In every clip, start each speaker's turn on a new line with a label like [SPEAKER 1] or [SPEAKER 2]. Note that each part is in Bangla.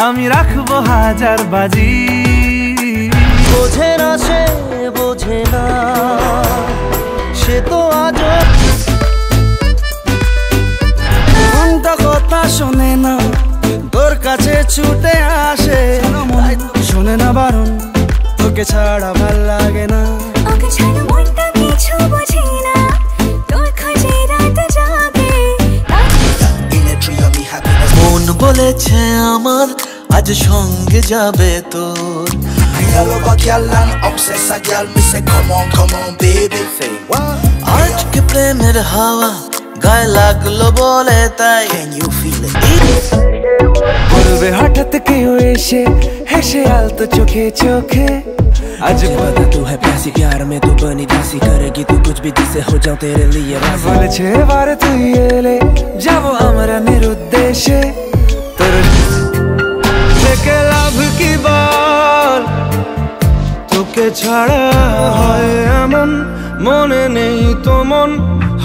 [SPEAKER 1] আমি রাখবো হাজার বাজি।
[SPEAKER 2] বোঝে না সে, বোঝে না সে তো আজ মনটা কথা শোনে না, তোর কাছে ছুটে আসে। শোনে না বারণ, তোকে ছাড়া ভাল লাগে না। মন বলেছে আমার আজ সঙ্গে যাবে তোর। আজকে প্রেমের হাওয়া গায়ে লাগলো বলে তাই। করবে হঠাৎ কেউ এসে হেসে আলতো চোখে চোখে। आज पता तू है प्यासी प्यार में तू बनी दासी, करेगी तू कुछ भी जिसे हो जाऊं तेरे लिए राजी। বলেছে এবারে তুই এলে যাবো আমরা নিরুদ্দেশে তোর থেকে লাভ কি বল, তোকে ছাড়া হয় এমন মনে নেই তো মন।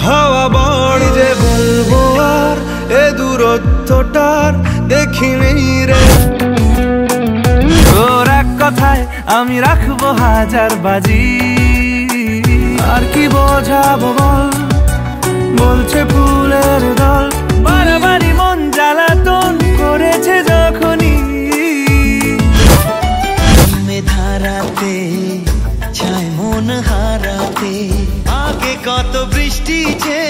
[SPEAKER 2] হাওয়া বড় যে বলবো আর এ দূরত্বটার দেখিনি রে। তোর এক কথায় আমি রাখবো হাজার বাজি। আর কি বোঝাবো বল, বলছে ফুলের দল। বারবারই মন জ্বালাতন করেছে যখনই। ধারাতে চায় মন হারাতে, আগে কত বৃষ্টি যে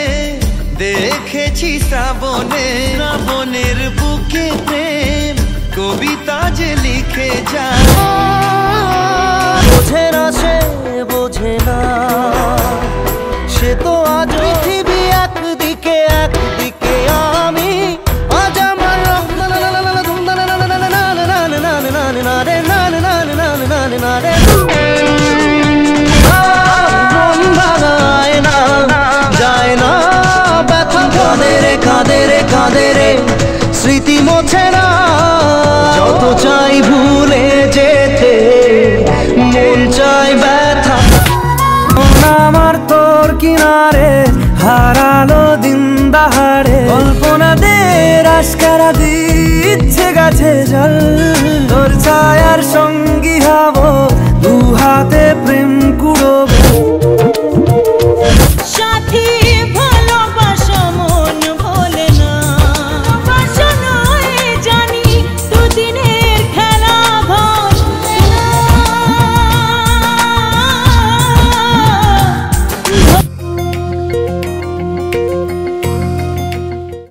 [SPEAKER 2] দেখেছি শ্রাবণে। শ্রাবণের বুকে প্রেম কবিতা যে লিখে যায়। বোঝে না সে, বোঝে না সে তো আজ পৃথিবী একদিকে একদিকে আমি। আজ আমার যায় না ব্যথা কাঁদে রে কাঁদে রে কাঁদে রে, স্মৃতি মোছে না। যত চাই ভুলে যেতে মন চাই ব্যথা। আমার তোর কিনারে হারালো দিন দাহাড়ে, কল্পনাদের আশকারা দিচ্ছে গাছে জল। তোর ছায়ার সঙ্গী হব দু হাতে।